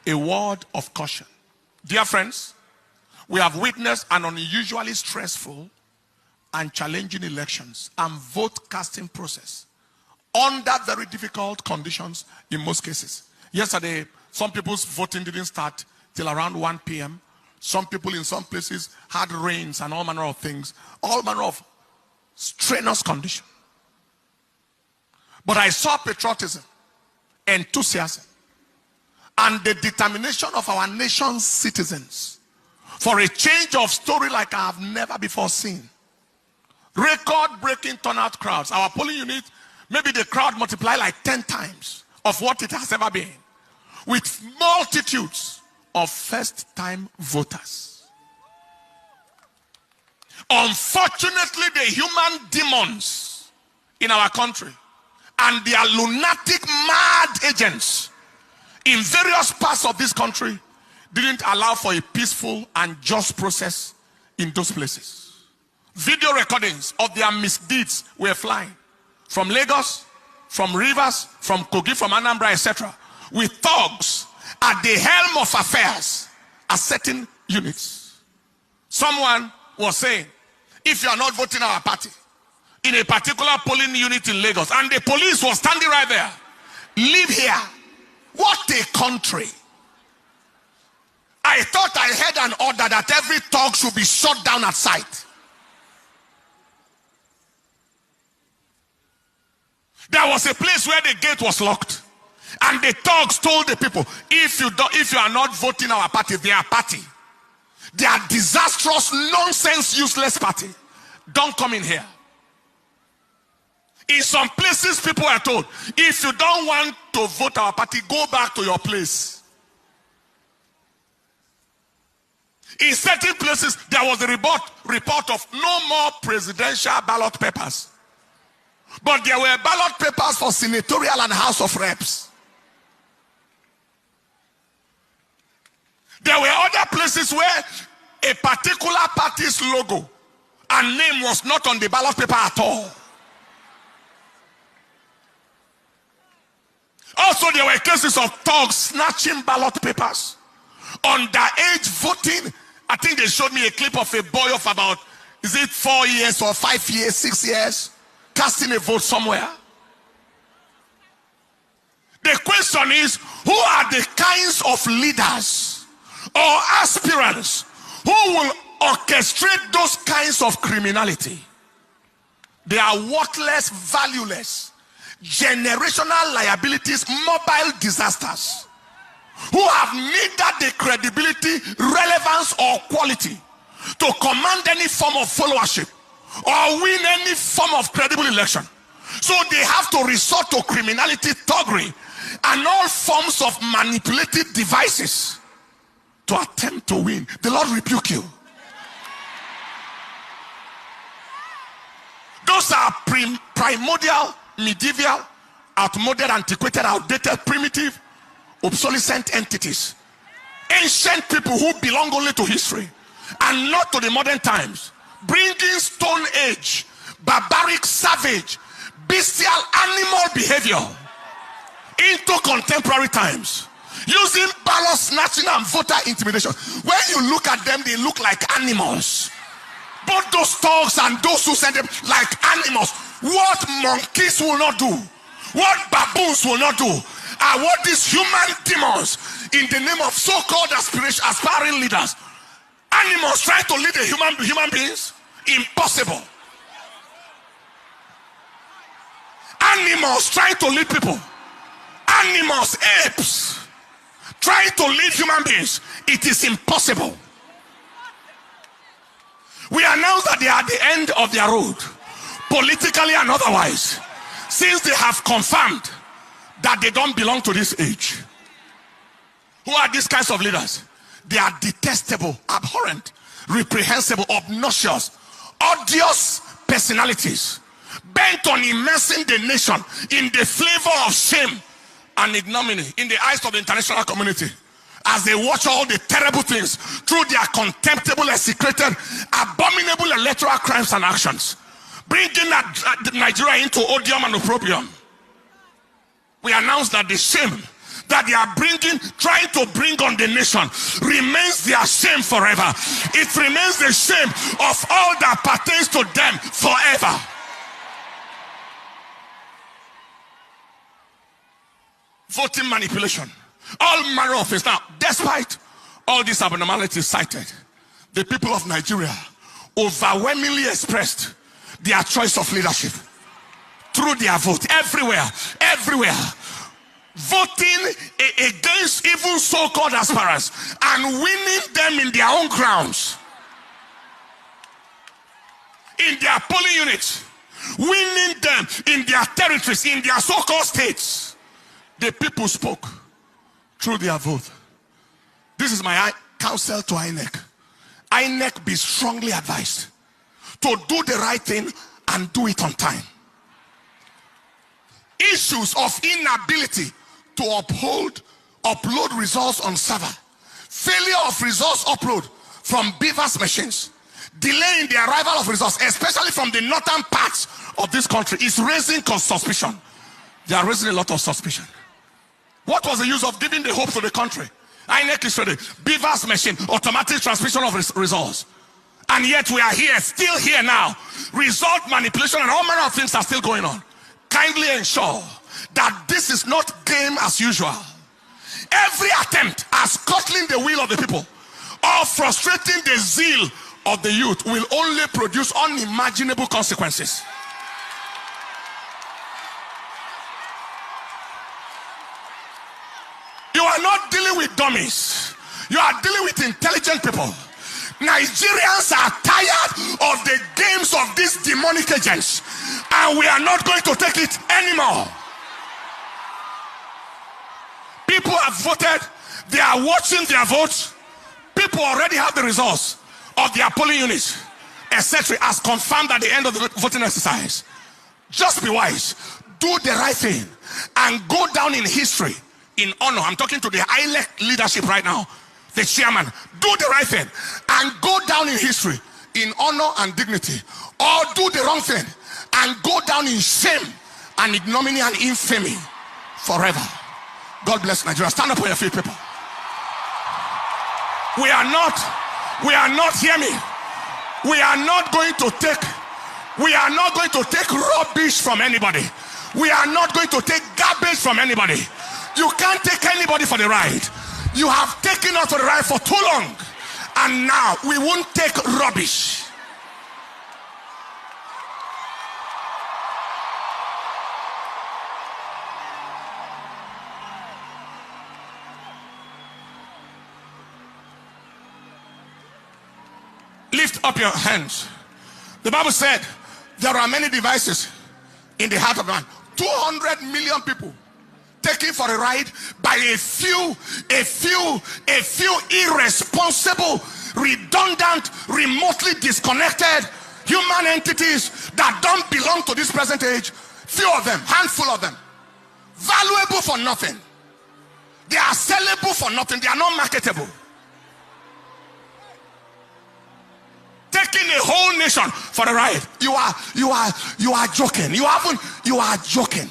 a word of caution. Dear friends, we have witnessed an unusually stressful and challenging elections and vote casting process under very difficult conditions in most cases. Yesterday, some people's voting didn't start till around 1 p.m. Some people in some places had rains and all manner of things, all manner of strenuous condition. But I saw patriotism, enthusiasm, and the determination of our nation's citizens for a change of story like I have never before seen. Record-breaking turnout crowds. Our polling unit, maybe the crowd multiplied like 10 times of what it has ever been, with multitudes of first-time voters. Unfortunately, the human demons in our country and their lunatic mad agents in various parts of this country didn't allow for a peaceful and just process in those places. Video recordings of their misdeeds were flying from Lagos, from Rivers, from Kogi, from Anambra, etc., with thugs at the helm of affairs at certain units. Someone was saying, if you are not voting our party in a particular polling unit in Lagos, and the police was standing right there, leave here. What a country. I thought I heard an order that every thug should be shot down at sight. There was a place where the gate was locked, and the thugs told the people, if you are not voting our party, their party, their disastrous, nonsense, useless party, don't come in here. In some places, people are told, if you don't want to vote our party, go back to your place. In certain places, there was a report of no more presidential ballot papers. But there were ballot papers for senatorial and House of Reps. There were other places where a particular party's logo and name was not on the ballot paper at all. Also, there were cases of thugs snatching ballot papers. Underage voting. I think they showed me a clip of a boy of about, is it 4 years or 5 years, 6 years, casting a vote somewhere. The question is, who are the kinds of leaders or aspirants who will orchestrate those kinds of criminality? They are worthless, valueless, generational liabilities, mobile disasters, who have neither the credibility, relevance, or quality to command any form of followership or win any form of credible election. So they have to resort to criminality, thuggery, and all forms of manipulative devices to attempt to win. The Lord rebuke you. Those are primordial, medieval, outmoded, antiquated, outdated, primitive, obsolescent entities. Ancient people who belong only to history and not to the modern times, bringing Stone Age, barbaric, savage, bestial, animal behavior into contemporary times, using ballot snatching and voter intimidation. When you look at them, they look like animals. Both those thugs and those who send them like animals. What monkeys will not do, what baboons will not do, are what these human demons in the name of so-called aspiring leaders, animals trying to lead human beings. Impossible. Animals trying to lead people, animals, apes trying to lead human beings. It is impossible. We announce that they are at the end of their road, politically and otherwise, since they have confirmed that they don't belong to this age. Who are these kinds of leaders? They are detestable, abhorrent, reprehensible, obnoxious, odious personalities, bent on immersing the nation in the flavor of shame and ignominy in the eyes of the international community, as they watch all the terrible things through their contemptible, execrated, abominable electoral crimes and actions, bringing Nigeria into odium and opprobrium. We announce that the shame that they are trying to bring on the nation remains their shame forever. It remains the shame of all that pertains to them forever. Voting manipulation, all manner of things. Now, despite all these abnormalities cited, the people of Nigeria overwhelmingly expressed their choice of leadership through their vote. Everywhere, voting against even so-called aspirants and winning them in their own grounds, in their polling units, winning them in their territories, in their so-called states. The people spoke through their vote. This is my counsel to INEC. INEC, be strongly advised to do the right thing and do it on time. Issues of inability to upload results on server, failure of results upload from beavers machines, delay in the arrival of results, especially from the northern parts of this country, is raising suspicion. They are raising a lot of suspicion. What was the use of giving the hope to the country? INEC is ready. Beavers machine, automatic transmission of results. And yet we are here, still here now. Result manipulation and all manner of things are still going on. Kindly ensure that this is not game as usual. Every attempt at scuttling the will of the people or frustrating the zeal of the youth will only produce unimaginable consequences. You are not dealing with dummies. You are dealing with intelligent people. Nigerians are tired of the games of these demonic agents, and we are not going to take it anymore. People have voted. They are watching their votes. People already have the results of their polling units, etc., as confirmed at the end of the voting exercise. Just be wise. Do the right thing and go down in history in honor. I'm talking to the INEC leadership right now, the chairman. Do the right thing and go down in history in honor and dignity, or do the wrong thing and go down in shame and ignominy and infamy forever. God bless Nigeria. Stand up on your feet, people. We are not, hear me, we are not going to take rubbish from anybody. We are not going to take garbage from anybody. You can't take anybody for the ride. You have taken us for the ride for too long, and now we won't take rubbish. Lift up your hands. The Bible said there are many devices in the heart of man. 200 million people taken for a ride by a few irresponsible, redundant, remotely disconnected human entities that don't belong to this present age. Few of them, handful of them, valuable for nothing. They are sellable for nothing. They are not marketable. Taking a whole nation for a ride. You are joking. You are joking.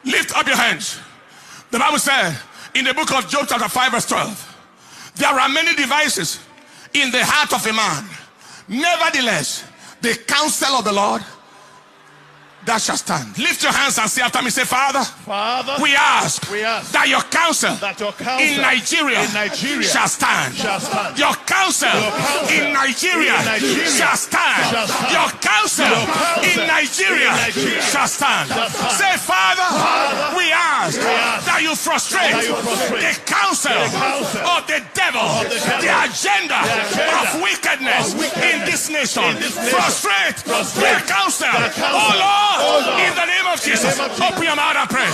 Lift up your hands. The Bible said in the book of Job chapter 5 verse 12, there are many devices in the heart of a man. Nevertheless, the counsel of the Lord, that shall stand. Lift your hands and say after me, say, Father, we ask that your counsel in Nigeria shall stand. Your counsel in Nigeria shall stand. Your counsel in Nigeria shall stand. Say, Father, we ask that you frustrate the counsel of the devil, the agenda of wickedness in this nation. Frustrate their counsel. Oh Lord, in the name of Jesus, open your mouth and pray.